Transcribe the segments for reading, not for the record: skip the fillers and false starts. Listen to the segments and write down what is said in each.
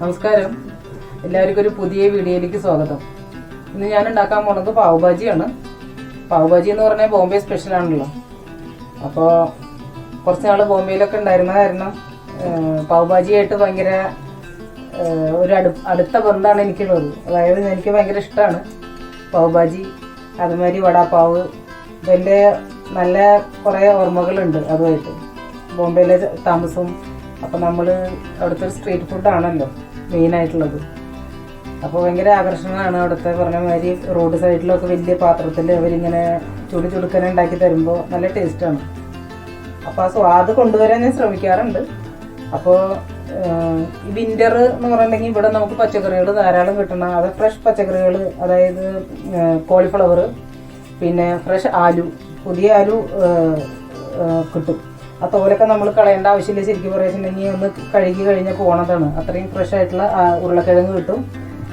നമസ്കാരം, എല്ലാവർക്കും ഒരു പുതിയ വീഡിയോയിലേക്ക് സ്വാഗതം. ഇന്ന് ഞാൻ ഉണ്ടാക്കാൻ പോണത് പാവ് ഭാജിയാണ്. പാവ് ഭാജി എന്ന് പറഞ്ഞാൽ ബോംബെ സ്പെഷ്യൽ ആണല്ലോ. അപ്പോൾ കുറച്ച് നാൾ ബോംബെയിലൊക്കെ ഉണ്ടായിരുന്ന കാരണം പാവ് ഭാജിയായിട്ട് ഭയങ്കര ഒരു അടുത്ത ബന്ധമാണ് എനിക്കുള്ളത്. അതായത് എനിക്ക് ഭയങ്കര ഇഷ്ടമാണ് പാവ് ഭാജി, അതുമാതിരി വടാപ്പാവ്. ഇതിൻ്റെ നല്ല കുറേ ഓർമ്മകളുണ്ട് അതുമായിട്ട്. ബോംബെയിലെ താമസം, അപ്പോൾ നമ്മൾ അവിടുത്തെ ഒരു സ്ട്രീറ്റ് ഫുഡാണല്ലോ മെയിനായിട്ടുള്ളത്. അപ്പോൾ ഭയങ്കര ആകർഷണമാണ് അവിടുത്തെ. പറഞ്ഞ മാതിരി റോഡ് സൈഡിലൊക്കെ വലിയ പാത്രത്തിൽ അവരിങ്ങനെ ചുടുക്കനെ ഉണ്ടാക്കി തരുമ്പോൾ നല്ല ടേസ്റ്റാണ്. അപ്പോൾ ആ സ്വാദ് കൊണ്ടുവരാൻ ഞാൻ ശ്രമിക്കാറുണ്ട്. അപ്പോൾ ഈ വിൻ്റർ എന്ന് പറഞ്ഞിട്ടുണ്ടെങ്കിൽ ഇവിടെ നമുക്ക് പച്ചക്കറികൾ ധാരാളം കിട്ടണം. അത് ഫ്രഷ് പച്ചക്കറികൾ, അതായത് കോളിഫ്ലവർ, പിന്നെ ഫ്രഷ് ആലു, പുതിയ ആലു കിട്ടും. ആ തോലൊക്കെ നമ്മൾ കളയേണ്ട ആവശ്യമില്ല. ശരിക്കും പറയുകയാണെന്നുണ്ടെങ്കിൽ ഒന്ന് കഴുകി കഴിഞ്ഞാൽ പോണതാണ്. അത്രയും ഫ്രഷ് ആയിട്ടുള്ള ഉരുളക്കിഴങ്ങ് കിട്ടും.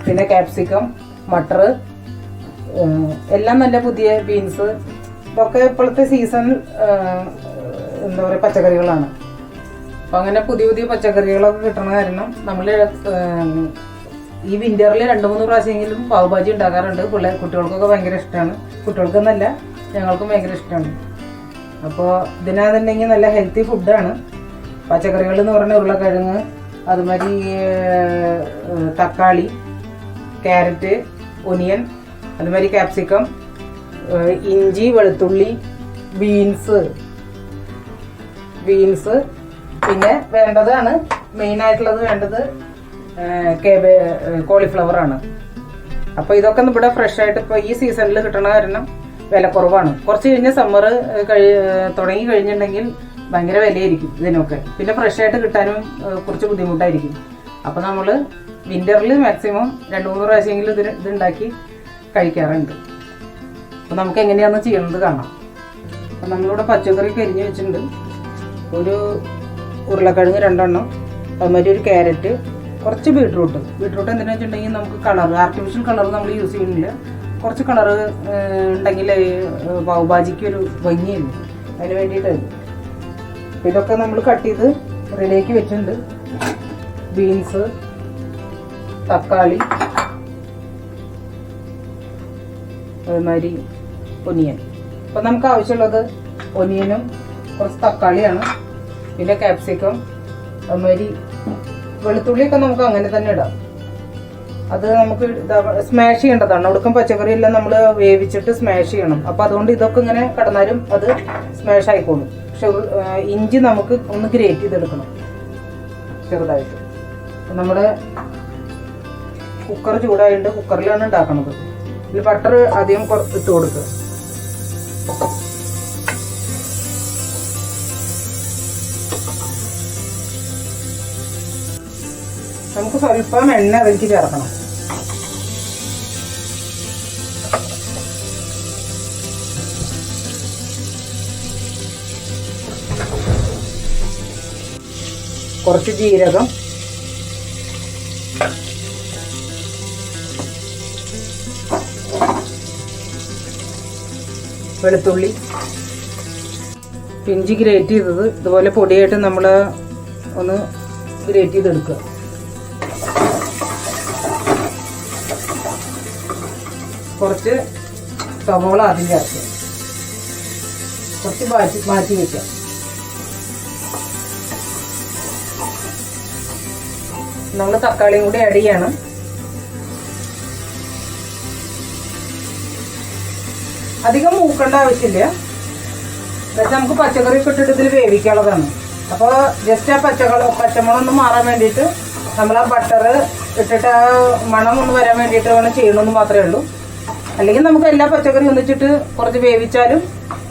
പിന്നെ ക്യാപ്സിക്കം, മട്ടർ, എല്ലാം നല്ല പുതിയ ബീൻസ്, ഇതൊക്കെ ഇപ്പോഴത്തെ സീസൺ എന്താ പറയുക പച്ചക്കറികളാണ്. അപ്പം അങ്ങനെ പുതിയ പുതിയ പച്ചക്കറികളൊക്കെ കിട്ടണ കാരണം നമ്മൾ ഈ വിൻ്ററിൽ 2-3 പ്രാവശ്യമെങ്കിലും പാവ് ഭാജി ഉണ്ടാക്കാറുണ്ട്. കുട്ടികൾക്കൊക്കെ ഭയങ്കര ഇഷ്ടമാണ്. കുട്ടികൾക്കെന്നല്ല, ഞങ്ങൾക്കും ഭയങ്കര ഇഷ്ടമാണ്. അപ്പോൾ ഇതിനകത്തുണ്ടെങ്കിൽ നല്ല ഹെൽത്തി ഫുഡാണ്. പച്ചക്കറികൾ എന്ന് പറഞ്ഞാൽ ഉരുളക്കിഴങ്ങ്, അതുമാതിരി തക്കാളി, ക്യാരറ്റ്, ഒനിയൻ, അതുമാതിരി ക്യാപ്സിക്കം, ഇഞ്ചി, വെളുത്തുള്ളി, ബീൻസ്, പിന്നെ വേണ്ടതാണ് മെയിനായിട്ടുള്ളത് വേണ്ടത് കോളിഫ്ലവറാണ്. അപ്പോൾ ഇതൊക്കെ ഇവിടെ ഫ്രഷ് ആയിട്ട് ഇപ്പോൾ ഈ സീസണിൽ കിട്ടണ കാരണം വില കുറവാണ്. കുറച്ച് കഴിഞ്ഞ് സമ്മർ തുടങ്ങി കഴിഞ്ഞിട്ടുണ്ടെങ്കിൽ ഭയങ്കര വിലയായിരിക്കും ഇതിനൊക്കെ. പിന്നെ ഫ്രഷ് ആയിട്ട് കിട്ടാനും കുറച്ച് ബുദ്ധിമുട്ടായിരിക്കും. അപ്പോൾ നമ്മൾ വിൻ്ററിൽ മാക്സിമം 2-3 പ്രാവശ്യമെങ്കിലും ഇതുണ്ടാക്കി കഴിക്കാറുണ്ട്. അപ്പോൾ നമുക്ക് എങ്ങനെയാണെന്ന് ചെയ്യണത് കാണാം. അപ്പം നമ്മളിവിടെ പച്ചക്കറി കരിഞ്ഞ് വെച്ചിട്ടുണ്ട്. ഒരു ഉരുളക്കിഴങ്ങ് 2 എണ്ണം, അതുമാതിരി ഒരു ക്യാരറ്റ്, കുറച്ച് ബീട്രൂട്ട് എന്തിനാ വെച്ചിട്ടുണ്ടെങ്കിൽ നമുക്ക് ആർട്ടിഫിഷ്യൽ കളർ നമ്മൾ യൂസ് ചെയ്യുന്നില്ല. കുറച്ച് കളറ് ഉണ്ടെങ്കിൽ പാവ് ഭാജിക്ക് ഒരു ഭംഗിയുണ്ട്, അതിന് വേണ്ടിയിട്ടായിരുന്നു. അപ്പോൾ ഇതൊക്കെ നമ്മൾ കട്ട് ചെയ്ത് റെഡിയാക്കി വെച്ചിട്ടുണ്ട്. ബീൻസ്, തക്കാളി, അതുമാതിരി ഒനിയൻ. അപ്പോൾ നമുക്ക് ആവശ്യമുള്ളത് ഒനിയനും കുറച്ച് തക്കാളിയാണ്, പിന്നെ ക്യാപ്സിക്കം, അതുമാതിരി വെളുത്തുള്ളിയൊക്കെ നമുക്ക് അങ്ങനെ തന്നെ ഇടാം. അത് നമുക്ക് സ്മാഷ് ചെയ്യേണ്ടതാണ്. ഒടുക്കം പച്ചക്കറി എല്ലാം നമ്മൾ വേവിച്ചിട്ട് സ്മാഷ് ചെയ്യണം. അപ്പം അതുകൊണ്ട് ഇതൊക്കെ ഇങ്ങനെ കിടന്നാലും അത് സ്മാഷ് ആയിക്കോളും. പക്ഷെ ഇഞ്ചി നമുക്ക് ഒന്ന് ഗ്രേറ്റ് ചെയ്തെടുക്കണം ചെറുതായിട്ട്. നമ്മുടെ കുക്കർ ചൂടായിട്ട് കുക്കറിലാണ് ഉണ്ടാക്കണത്. ഇതിൽ ബട്ടർ അധികം ഇട്ട് കൊടുക്കുക. നമുക്ക് സ്വല്പം എണ്ണ അതിലേക്ക് ചേർക്കണം. കുറച്ച് ജീരകം, വെളുത്തുള്ളി, ഇഞ്ചി ഗ്രേറ്റ് ചെയ്തത് ഇതുപോലെ പൊടിയായിട്ട് നമ്മൾ ഒന്ന് ഗ്രേറ്റ് ചെയ്തെടുക്കുക. കുറച്ച് സവോള ആദ്യം ചേർക്കുക, കുറച്ച് മാറ്റി വയ്ക്കാം. നമ്മൾ തക്കാളിയും കൂടി ആഡ് ചെയ്യണം. അധികം മൂക്കേണ്ട ആവശ്യമില്ല. പക്ഷെ നമുക്ക് പച്ചക്കറി ഒക്കെ ഇട്ടിട്ട് ഇതിൽ വേവിക്കാനുള്ളതാണ്. അപ്പോൾ ജസ്റ്റ് ആ പച്ചമുളക് ഒന്ന് മാറാൻ വേണ്ടിയിട്ട് നമ്മൾ ആ ബട്ടർ ഇട്ടിട്ട് ആ മണം ഒന്ന് വരാൻ വേണ്ടിയിട്ട് വേണം ചെയ്യണമെന്ന് മാത്രമേ ഉള്ളൂ. അല്ലെങ്കിൽ നമുക്ക് എല്ലാ പച്ചക്കറി ഒന്നിച്ചിട്ട് കുറച്ച് വേവിച്ചാലും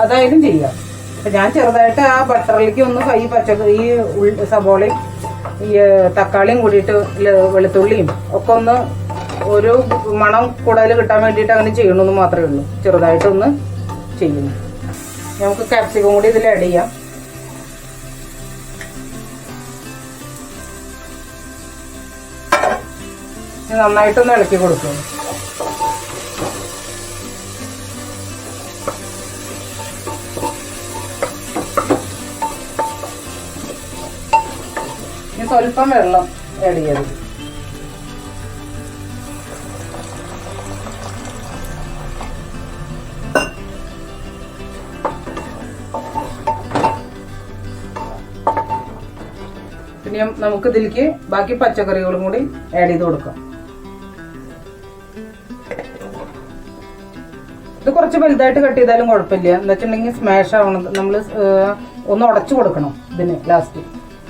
അതായാലും ചെയ്യാം. അപ്പം ഞാൻ ചെറുതായിട്ട് ആ ബട്ടറിലേക്ക് ഒന്ന് ഈ സബോളയും ഈ തക്കാളിയും കൂടിയിട്ട് വെളുത്തുള്ളിയും ഒക്കെ ഒന്ന് ഒരു മണം കൂടുതൽ കിട്ടാൻ വേണ്ടിയിട്ട് അങ്ങനെ ചെയ്യണമെന്ന് മാത്രമേ ഉള്ളൂ. ചെറുതായിട്ടൊന്ന് ചെയ്യുന്നു. നമുക്ക് ക്യാപ്സിക്കം കൂടി ഇതിൽ ആഡ് ചെയ്യാം. നന്നായിട്ടൊന്ന് ഇളക്കി കൊടുക്കും. സ്വല്പം വെള്ളം ആഡ് ചെയ്യരുത്. ഇനി നമുക്ക് ഇതിലേക്ക് ബാക്കി പച്ചക്കറികളും കൂടി ആഡ് ചെയ്ത് കൊടുക്കാം. ഇത് കുറച്ച് വലുതായിട്ട് കട്ട് ചെയ്താലും കുഴപ്പമില്ല. എന്ന് വെച്ചിട്ടുണ്ടെങ്കിൽ സ്മാഷ് ആവണം. നമ്മൾ ഒന്ന് ഉടച്ചു കൊടുക്കണം ഇതിന് ലാസ്റ്റ്.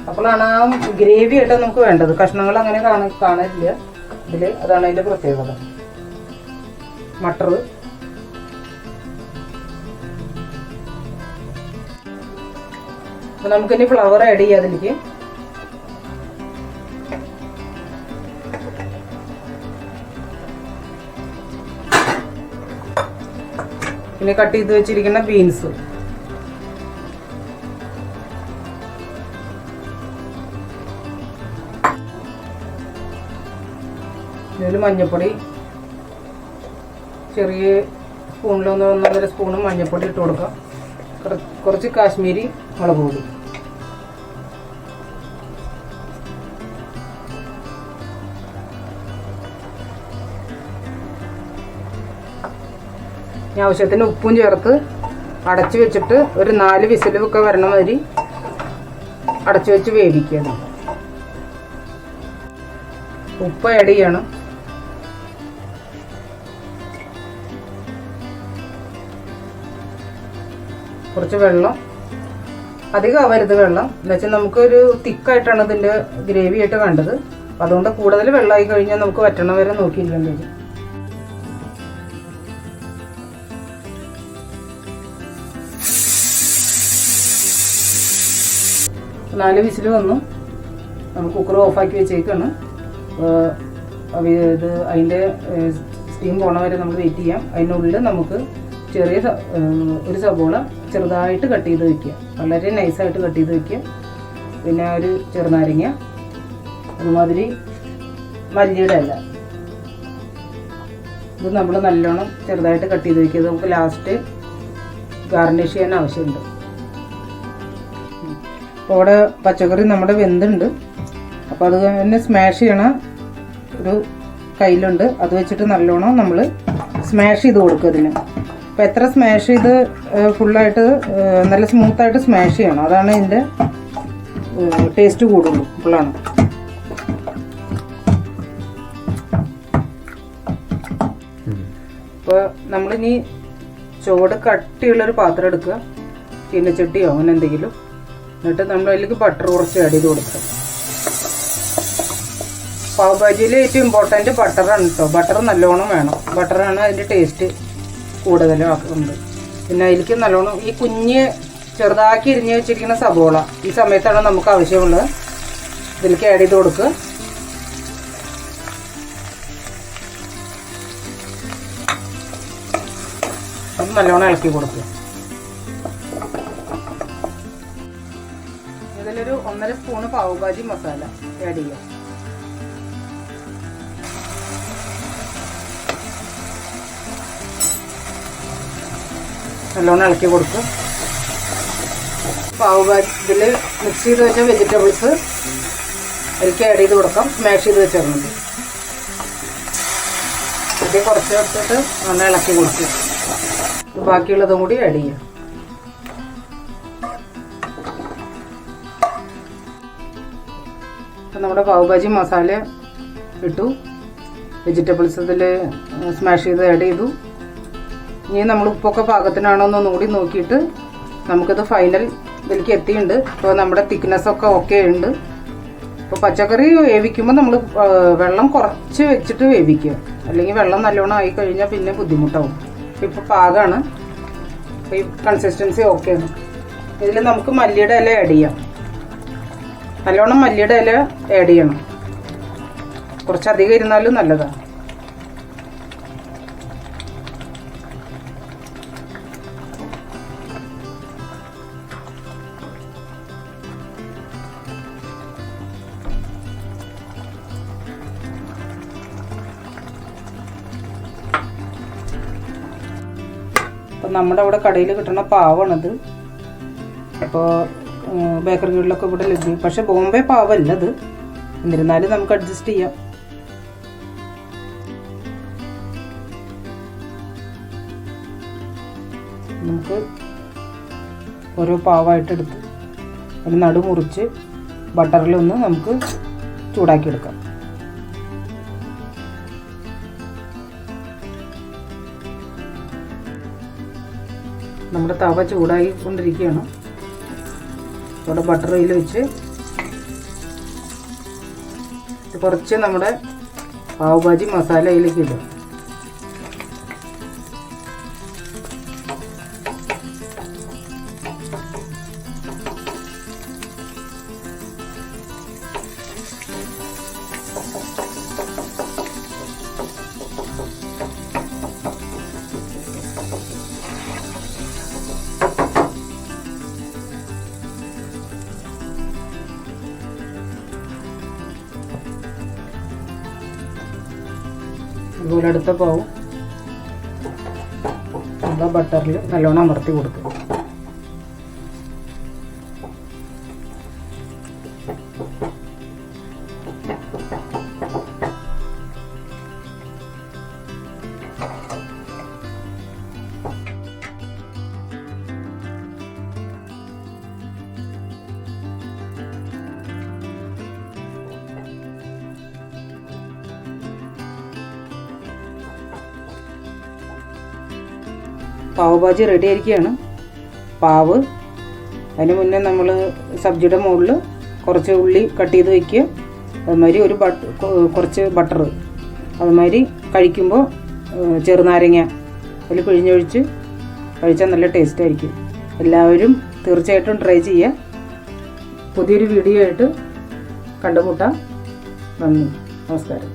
അപ്പോഴാണ് ആ ഗ്രേവി ആയിട്ട് നമുക്ക് വേണ്ടത്. കഷ്ണങ്ങൾ അങ്ങനെ കാണില്ല ഇതിൽ. അതാണ് അതിന്റെ പ്രത്യേകത. മട്ടർ അപ്പൊ നമുക്കിനി ഫ്ലവർ ആഡ് ചെയ്യാം അതിലേക്ക്. പിന്നെ കട്ട് ചെയ്ത് വെച്ചിരിക്കുന്ന ബീൻസ്, ഇതിൽ മഞ്ഞൾപ്പൊടി ചെറിയ സ്പൂണിലൊന്ന് 1.5 സ്പൂണ് മഞ്ഞൾപ്പൊടി ഇട്ട് കൊടുക്കാം. കുറച്ച് കാശ്മീരി മുളക് പൊടി. ആവശ്യത്തിന് ഉപ്പും ചേർത്ത് അടച്ചു വെച്ചിട്ട് ഒരു 4 വിസിലൊക്കെ വരണ മാതിരി അടച്ചു വെച്ച് വേവിക്കുക. ഉപ്പ് ആഡ് ചെയ്യണം. കുറച്ച് വെള്ളം, അധികം ആവരുത് വെള്ളം. എന്ന് വെച്ചാൽ നമുക്കൊരു തിക്കായിട്ടാണ് ഇതിൻ്റെ ഗ്രേവി ആയിട്ട് വേണ്ടത്. അതുകൊണ്ട് കൂടുതൽ വെള്ളമായി കഴിഞ്ഞാൽ നമുക്ക് വറ്റണ വരെ നോക്കിയിരിക്കേണ്ടി വരും. നാല് വിസിൽ വന്നു. നമുക്ക് കുക്കർ ഓഫാക്കി വെച്ചേക്കാണ്. ഇത് അതിൻ്റെ സ്റ്റീം പോണ വരെ നമുക്ക് വെയിറ്റ് ചെയ്യാം. അതിനുള്ളിൽ നമുക്ക് ചെറിയ ഒരു സബോള ചെറുതായിട്ട് കട്ട് ചെയ്ത് വയ്ക്കുക. വളരെ നൈസായിട്ട് കട്ട് ചെയ്ത് വയ്ക്കുക. പിന്നെ ഒരു ചെറുനാരങ്ങ, അതുമാതിരി മല്ലിയുടെ ഇല, ഇത് നമ്മൾ നല്ലോണം ചെറുതായിട്ട് കട്ട് ചെയ്ത് വയ്ക്കുക. നമുക്ക് ലാസ്റ്റ് ഗാർണിഷ് ചെയ്യാൻ ആവശ്യമുണ്ട്. അപ്പോൾ അവിടെ പച്ചക്കറി നമ്മുടെ വെന്തുണ്ട്. അപ്പോൾ അത് തന്നെ സ്മാഷ് ചെയ്യണ ഒരു കയ്യിലുണ്ട്. അത് വെച്ചിട്ട് നല്ലോണം നമ്മൾ സ്മാഷ് ചെയ്ത് കൊടുക്കുക ഇതിന്. അപ്പോൾ എത്ര സ്മാഷ് ചെയ്ത് ഫുള്ളായിട്ട് നല്ല സ്മൂത്തായിട്ട് സ്മാഷ് ചെയ്യണം. അതാണ് ഇതിൻ്റെ ടേസ്റ്റ് കൂടുള്ളൂ. ഫുള്ളാണ്. അപ്പോൾ നമ്മളിനി ചുവട് കട്ടിയുള്ളൊരു പാത്രം എടുക്കുക. ചീനച്ചട്ടിയോ അങ്ങനെ എന്തെങ്കിലും. എന്നിട്ട് നമ്മൾ അതിലേക്ക് ബട്ടർ കുറച്ച് ആഡ് ചെയ്ത് കൊടുക്കുക. പാവ് ഭാജിയിൽ ഏറ്റവും ഇമ്പോർട്ടൻറ്റ് ബട്ടറാണ് കേട്ടോ. ബട്ടർ നല്ലോണം വേണം. ബട്ടറാണ് അതിൻ്റെ ടേസ്റ്റ് കൂടുതലാക്കുന്നത്. പിന്നെ അതിലേക്ക് നല്ലോണം ഈ കുഞ്ഞ് ചെറുതാക്കി ഇരിഞ്ഞ് വെച്ചിരിക്കുന്ന സബോള ഈ സമയത്താണ് നമുക്ക് ആവശ്യമുള്ളത്. ഇതിലേക്ക് ആഡ് ചെയ്ത് കൊടുക്കുക. അത് നല്ലോണം ഇളക്കി കൊടുക്കുക. ഇതിലൊരു 1.5 സ്പൂണ് പാവ് ഭാജി മസാല ആഡ് ചെയ്യാം. നല്ലോണം ഇളക്കി കൊടുക്കും. പാവ് ഭാജി ഇതിൽ മിക്സ് ചെയ്ത് വെച്ച വെജിറ്റബിൾസ് അതിലേക്ക് ആഡ് ചെയ്ത് കൊടുക്കാം. സ്മാഷ് ചെയ്ത് വെച്ചിരുന്നത് ഇത് കുറച്ച് എടുത്തിട്ട് നന്നായി ഇളക്കി കൊടുക്കും. ബാക്കിയുള്ളതും കൂടി ആഡ് ചെയ്യാം. അപ്പം നമ്മുടെ പാവ് ഭാജി മസാല ഇട്ടു. വെജിറ്റബിൾസ് ഇതിൽ സ്മാഷ് ചെയ്ത് ആഡ് ചെയ്തു. ഇനി നമ്മൾ ഉപ്പൊക്കെ പാകത്തിനാണോ എന്നൊന്നുകൂടി നോക്കിയിട്ട് നമുക്കിത് ഫൈനൽ ഇതിലേക്ക് എത്തിയിട്ടുണ്ട്. ഇപ്പോൾ നമ്മുടെ തിക്നെസ്സൊക്കെ ഓക്കെ ഉണ്ട്. ഇപ്പോൾ പച്ചക്കറി വേവിക്കുമ്പോൾ നമ്മൾ വെള്ളം കുറച്ച് വെച്ചിട്ട് വേവിക്കുക. അല്ലെങ്കിൽ വെള്ളം നല്ലോണം ആയി കഴിഞ്ഞാൽ പിന്നെ ബുദ്ധിമുട്ടാവും. ഇപ്പോൾ പാകമാണ്. അപ്പോൾ ഈ കൺസിസ്റ്റൻസി ഓക്കെയാണ്. ഇതിൽ നമുക്ക് മല്ലിയുടെ ഇല ആഡ് ചെയ്യാം. നല്ലോണം മല്ലിയുടെ ഇല ആഡ് ചെയ്യണം. കുറച്ചധികം ഇരുന്നാലും നല്ലതാണ്. അപ്പം നമ്മുടെ അവിടെ കടയിൽ കിട്ടുന്ന പാവാണിത്. അപ്പോൾ ബേക്കറികളിലൊക്കെ ഇവിടെ ലഭ്യം. പക്ഷെ ബോംബെ പാവല്ല ഇത്. എന്നിരുന്നാലും നമുക്ക് അഡ്ജസ്റ്റ് ചെയ്യാം. നമുക്ക് ഓരോ പാവായിട്ട് എടുത്ത് ഒരു നടു മുറിച്ച് ബട്ടറിലൊന്ന് നമുക്ക് ചൂടാക്കിയെടുക്കാം. നമ്മുടെ തവ ചൂടായി കൊണ്ടിരിക്കുകയാണ്. അവിടെ ബട്ടർ ഇതിൽ വെച്ച് കുറച്ച് നമ്മുടെ പാവ് ഭാജി മസാല അതിലേക്ക് ഇടും. അതുപോലെ അടുത്ത പാവും നമ്മൾ ബട്ടറിൽ നല്ലോണം അമർത്തി കൊടുക്കും. പാവ് ഭാജി റെഡി ആയിരിക്കുകയാണ്. പാവ് അതിന് മുന്നേ നമ്മൾ സബ്ജിയുടെ മുകളിൽ കുറച്ച് ഉള്ളി കട്ട് ചെയ്ത് വയ്ക്കുക. അതുമാതിരി കുറച്ച് ബട്ടർ, അതുമാതിരി കഴിക്കുമ്പോൾ ചെറുനാരങ്ങ അതിൽ പിഴിഞ്ഞൊഴിച്ച് കഴിച്ചാൽ നല്ല ടേസ്റ്റ് ആയിരിക്കും. എല്ലാവരും തീർച്ചയായിട്ടും ട്രൈ ചെയ്യുക. പുതിയൊരു വീഡിയോ ആയിട്ട് കണ്ടുമുട്ടാം. നന്ദി, നമസ്കാരം.